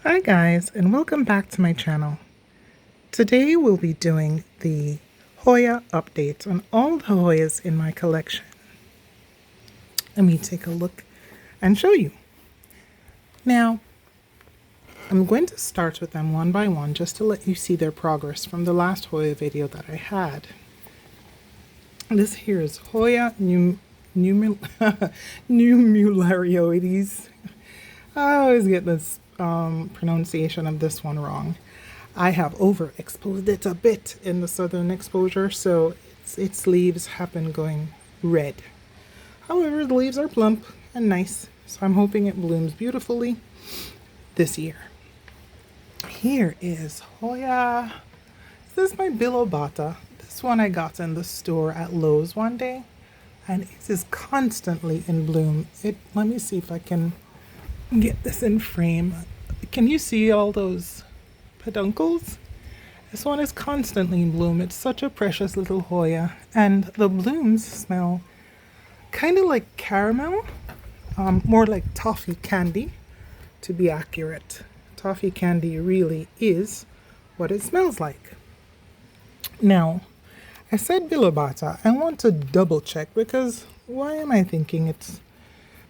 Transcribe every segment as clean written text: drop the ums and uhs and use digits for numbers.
Hi guys, and welcome back to my channel. Today we'll be doing the Hoya update on all the Hoyas in my collection. Let me take a look and show you. Now, I'm going to start with them one by one just to let you see their progress from the last Hoya video that I had. This here is Hoya Numerarioides. I always get this pronunciation of this one wrong. I have overexposed it a bit in the southern exposure, so its leaves have been going red. However, the leaves are plump and nice, so I'm hoping it blooms beautifully this year. Here is Hoya. This is my Bilobata. This one I got in the store at Lowe's one day, and it is constantly in bloom. Let me see if I can get this in frame. Can you see all those peduncles? This one is constantly in bloom. It's such a precious little Hoya, and the blooms smell kind of like caramel, more like toffee candy to be accurate. Toffee candy really is what it smells like. Now, I said Bilobata. I want to double check because why am I thinking it's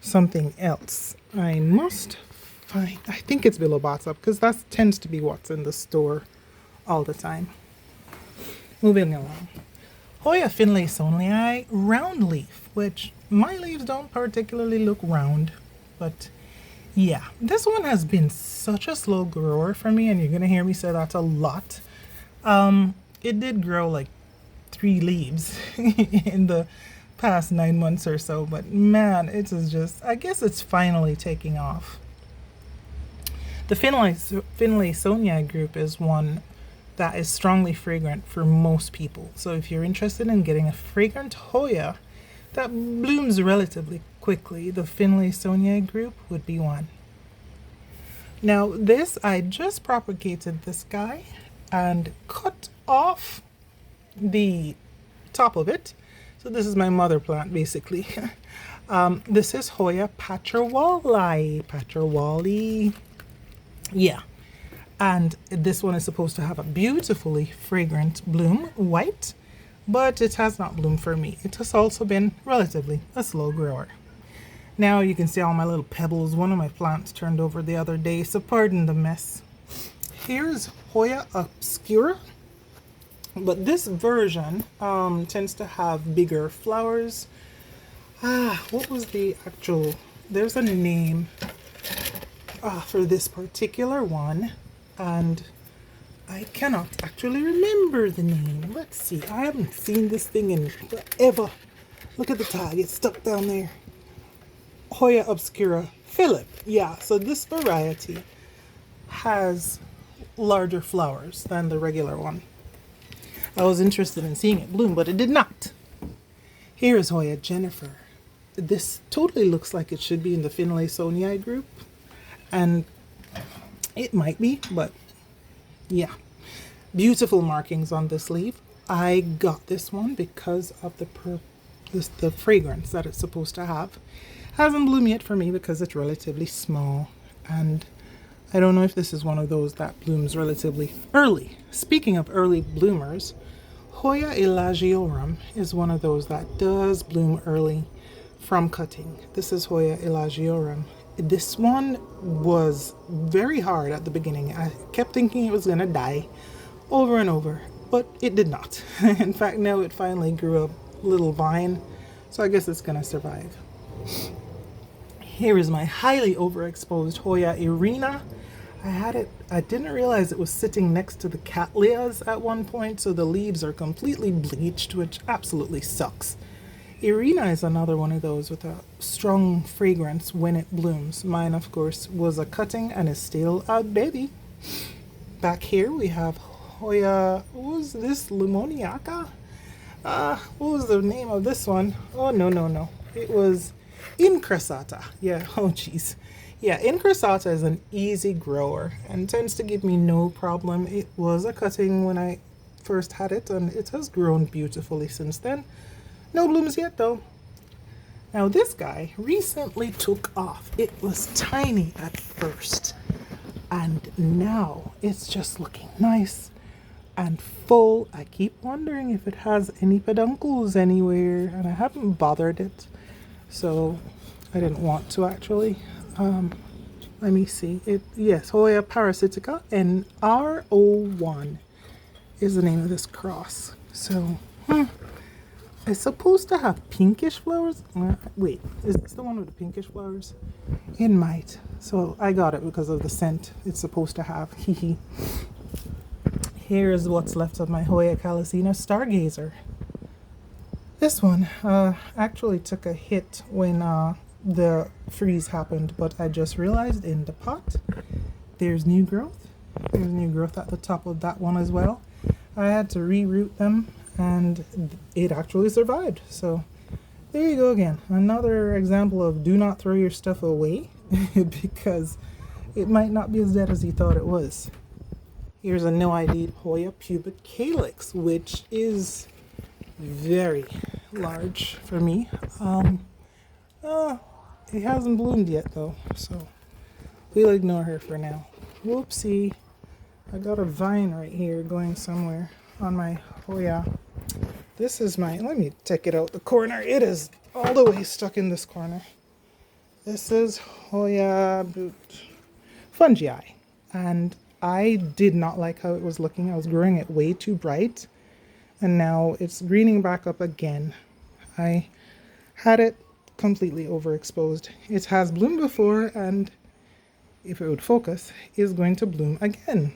something else? I think it's Bilobata because that tends to be what's in the store all the time. Moving along. Hoya finlaysonii round leaf, which my leaves don't particularly look round, but yeah, this one has been such a slow grower for me, and you're gonna hear me say that a lot. It did grow like 3 leaves in the past 9 months or so, but man, it is just, I guess it's finally taking off. The Finlaysonii group is one that is strongly fragrant for most people. So if you're interested in getting a fragrant Hoya that blooms relatively quickly, the Finlaysonii group would be one. Now this, I just propagated this guy and cut off the top of it. So this is my mother plant basically. This is Hoya Patrawali. Yeah, and this one is supposed to have a beautifully fragrant bloom, white, but it has not bloomed for me. It has also been relatively a slow grower. Now you can see all my little pebbles. One of my plants turned over the other day, so pardon the mess. Here's Hoya obscura, but this version tends to have bigger flowers. What was the actual, there's a name for this particular one, and I cannot actually remember the name. Let's see, I haven't seen this thing in forever. Look at the tag, it's stuck down there. Hoya obscura Philip. Yeah, so this variety has larger flowers than the regular one. I was interested in seeing it bloom, but it did not. Here is Hoya Jennifer. This totally looks like it should be in the Finlaysonii group, and it might be, but yeah. Beautiful markings on this leaf. I got this one because of the fragrance that it's supposed to have. Hasn't bloomed yet for me because it's relatively small, and I don't know if this is one of those that blooms relatively early. Speaking of early bloomers, Hoya elagiorum is one of those that does bloom early from cutting. This is Hoya elagiorum. This one was very hard at the beginning. I kept thinking it was gonna die over and over, but it did not. In fact, now it finally grew a little vine, so I guess it's gonna survive. Here is my highly overexposed Hoya Irina. I didn't realize it was sitting next to the Cattleyas at one point, so the leaves are completely bleached, which absolutely sucks. Irina is another one of those with a strong fragrance when it blooms. Mine, of course, was a cutting and is still a baby. Back here we have Hoya, what was this, Limoniaca? What was the name of this one? Oh, no. It was Incressata. Yeah, oh geez. Yeah, Incressata is an easy grower and tends to give me no problem. It was a cutting when I first had it, and it has grown beautifully since then. No blooms yet though. Now this guy recently took off. It was tiny at first, And now it's just looking nice and full. I keep wondering if it has any peduncles anywhere, and I haven't bothered it, so I didn't want to actually. Let me see. Yes, Hoya parasitica, and R01 is the name of this cross. So, it's supposed to have pinkish flowers. Wait, is this the one with the pinkish flowers? It might. So I got it because of the scent it's supposed to have. Hee. Here's what's left of my Hoya calycina stargazer. This one actually took a hit when the freeze happened, but I just realized in the pot there's new growth. There's new growth at the top of that one as well. I had to reroot them and it actually survived. So there you go again. Another example of do not throw your stuff away because it might not be as dead as you thought it was. Here's a no ID Hoya pubic calyx, which is very large for me. It hasn't bloomed yet though, so we'll ignore her for now. Whoopsie. I got a vine right here going somewhere on my Hoya. This is let me take it out the corner. It is all the way stuck in this corner. This is Hoya fungi, and I did not like how it was looking. I was growing it way too bright, and now it's greening back up again. I had it completely overexposed. It has bloomed before, and if it would focus, is going to bloom again.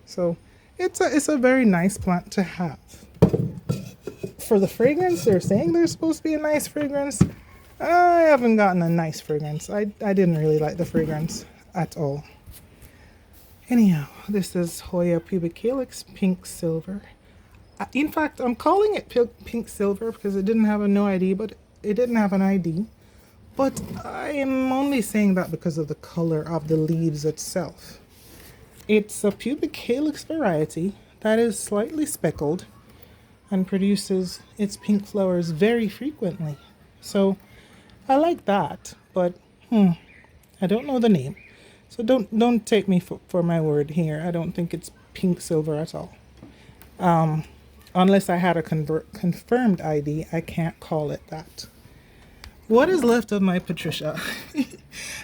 So it's a very nice plant to have. For the fragrance, they're saying there's supposed to be a nice fragrance. I haven't gotten a nice fragrance. I didn't really like the fragrance at all. Anyhow, this is Hoya pubic calyx pink silver. In fact, I'm calling it pink silver because it didn't have a no ID, but it didn't have an ID. But I am only saying that because of the color of the leaves itself. It's a pubic calyx variety that is slightly speckled and produces its pink flowers very frequently. So I like that, but I don't know the name. So don't take me for my word here. I don't think it's pink silver at all. Unless I had a confirmed ID, I can't call it that. What is left of my Patricia?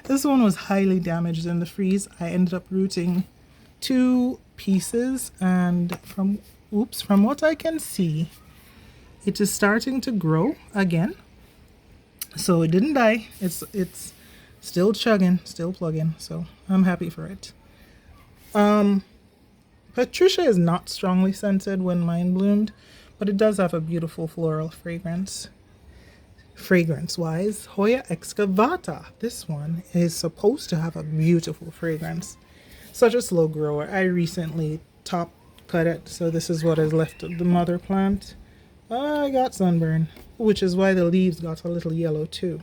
This one was highly damaged in the freeze. I ended up rooting 2 pieces, and from what I can see, it is starting to grow again. So it didn't die. It's still chugging, still plugging. So I'm happy for it. Patricia is not strongly scented when mine bloomed, but it does have a beautiful floral fragrance. Fragrance-wise, Hoya excavata. This one is supposed to have a beautiful fragrance. Such a slow grower. I recently top cut it, so this is what is left of the mother plant. I got sunburn, which is why the leaves got a little yellow too.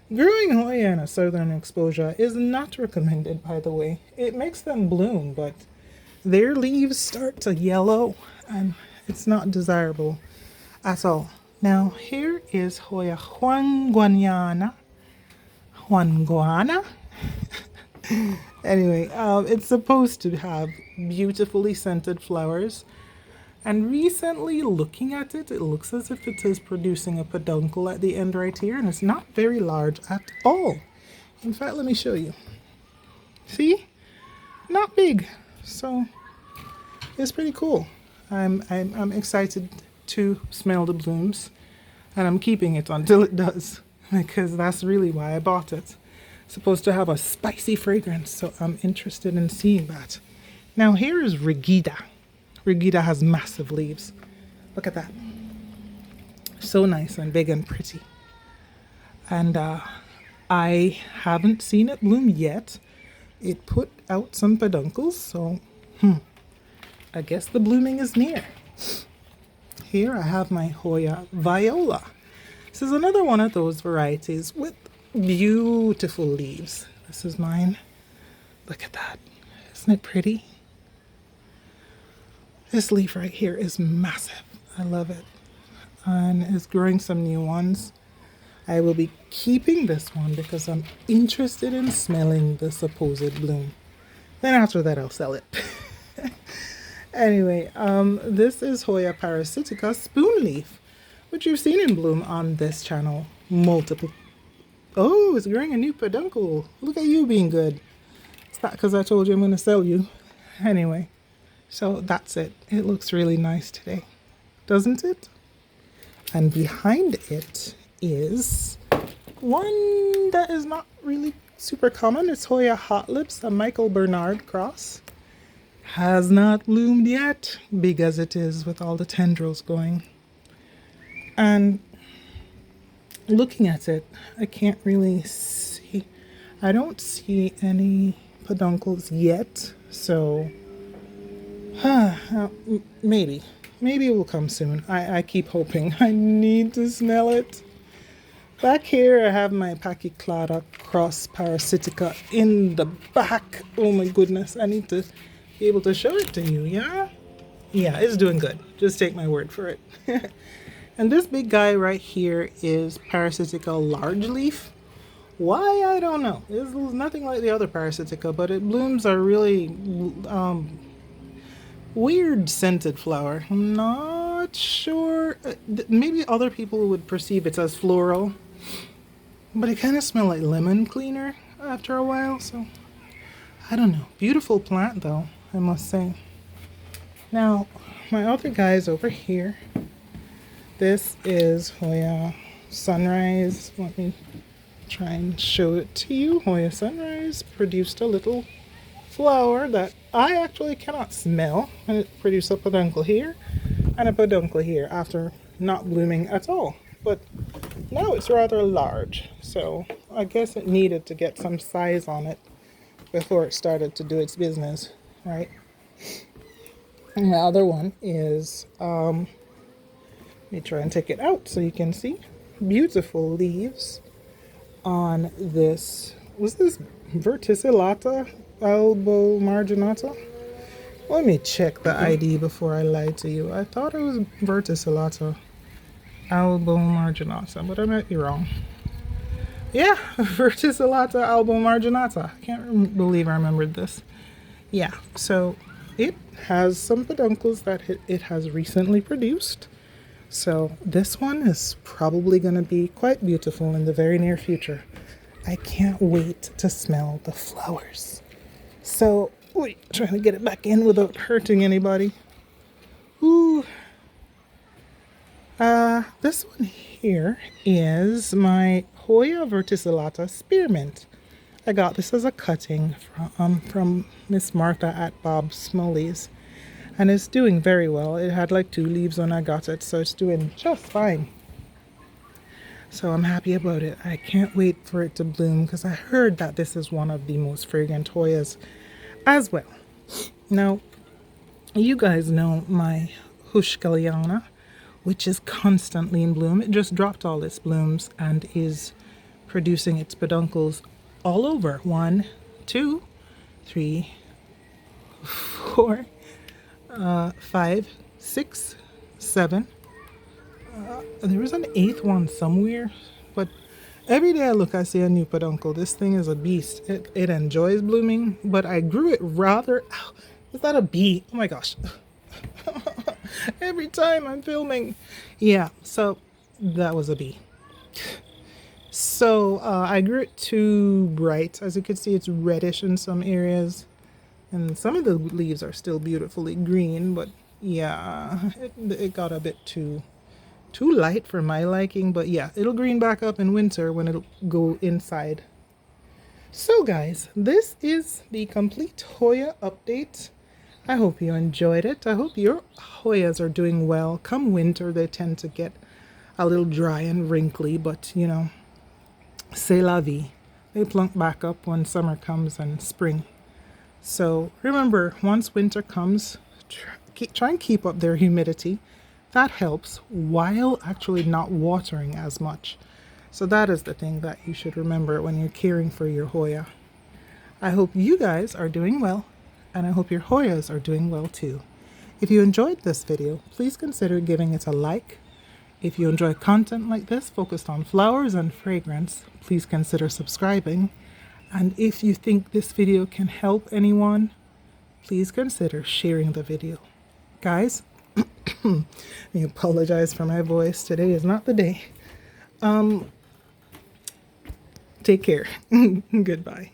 Growing Hoya in a southern exposure is not recommended, by the way. It makes them bloom, but their leaves start to yellow, and it's not desirable at all. Now, here is Hoya Huanguana. Anyway, it's supposed to have beautifully scented flowers. And recently, looking at it, it looks as if it is producing a peduncle at the end right here. And it's not very large at all. In fact, let me show you. See? Not big. So, it's pretty cool. I'm excited to smell the blooms, and I'm keeping it until it does, because that's really why I bought it. It's supposed to have a spicy fragrance, so I'm interested in seeing that. Now here is Rigida. Rigida has massive leaves. Look at that. So nice and big and pretty. And I haven't seen it bloom yet. It put out some peduncles, so I guess the blooming is near. Here I have my Hoya viola. This is another one of those varieties with beautiful leaves. This is mine. Look at that. Isn't it pretty? This leaf right here is massive. I love it. And it's growing some new ones. I will be keeping this one because I'm interested in smelling the supposed bloom. Then after that, I'll sell it. Anyway, this is Hoya parasitica spoonleaf, which you've seen in bloom on this channel multiple. Oh, it's growing a new peduncle. Look at you being good. It's not because I told you I'm going to sell you. Anyway, so that's it. It looks really nice today, doesn't it? And behind it is one that is not really super common. It's Hoya Hot Lips, a Michael Bernard cross. Has not bloomed yet, big as it is with all the tendrils going. And looking at it, I can't really see, I don't see any peduncles yet, so maybe it will come soon. I keep hoping. I need to smell it. Back here I have my Pachyclada cross parasitica in the back. Oh my goodness, I need to be able to show it to you. Yeah, it's doing good, just take my word for it. And this big guy right here is Parasitica large leaf. Why, I don't know. It's nothing like the other Parasitica, but it blooms a really weird scented flower. I'm not sure. Maybe other people would perceive it as floral, but it kind of smells like lemon cleaner after a while, so I don't know. Beautiful plant though, I must say. Now, my other guys over here. This is Hoya Sunrise. Let me try and show it to you. Hoya Sunrise produced a little flower that I actually cannot smell, and it produced a peduncle here and a peduncle here after not blooming at all. But now it's rather large, so I guess it needed to get some size on it before it started to do its business, right? And the other one is let me try and take it out so you can see. Beautiful leaves on this. Was this verticillata albo marginata? Let me check the ID before I lied to you. I thought it was verticillata albo marginata, but I might be wrong. Yeah, verticillata albo marginata. I can't believe I remembered this. Yeah, so it has some peduncles that it has recently produced. So this one is probably going to be quite beautiful in the very near future. I can't wait to smell the flowers. So, trying to get it back in without hurting anybody. Ooh. This one here is my Hoya verticillata spearmint. I got this as a cutting from Miss Martha at Bob Smoley's. And it's doing very well. It had like 2 leaves when I got it, so it's doing just fine. So I'm happy about it. I can't wait for it to bloom because I heard that this is one of the most fragrant Hoyas as well. Now, you guys know my Hushkaliana, which is constantly in bloom. It just dropped all its blooms and is producing its peduncles all over. 1, 2, 3, 4, 5, 6, 7. There was an 8th one somewhere, but every day I look, I see a new peduncle. This thing is a beast. It enjoys blooming, but I grew it rather. Ow, is that a bee? Oh my gosh! Every time I'm filming, yeah. So that was a bee. So I grew it too bright. As you can see, it's reddish in some areas. And some of the leaves are still beautifully green, but yeah, it got a bit too light for my liking. But yeah, it'll green back up in winter when it'll go inside. So guys, this is the complete Hoya update. I hope you enjoyed it. I hope your Hoyas are doing well. Come winter, they tend to get a little dry and wrinkly, but you know, c'est la vie. They plunk back up when summer comes and spring. So remember, once winter comes, try and keep up their humidity. That helps while actually not watering as much. So that is the thing that you should remember when you're caring for your Hoya. I hope you guys are doing well, and I hope your Hoyas are doing well too. If you enjoyed this video, please consider giving it a like. If you enjoy content like this focused on flowers and fragrance, please consider subscribing. And if you think this video can help anyone, please consider sharing the video. Guys, I apologize for my voice. Today is not the day. Take care. Goodbye.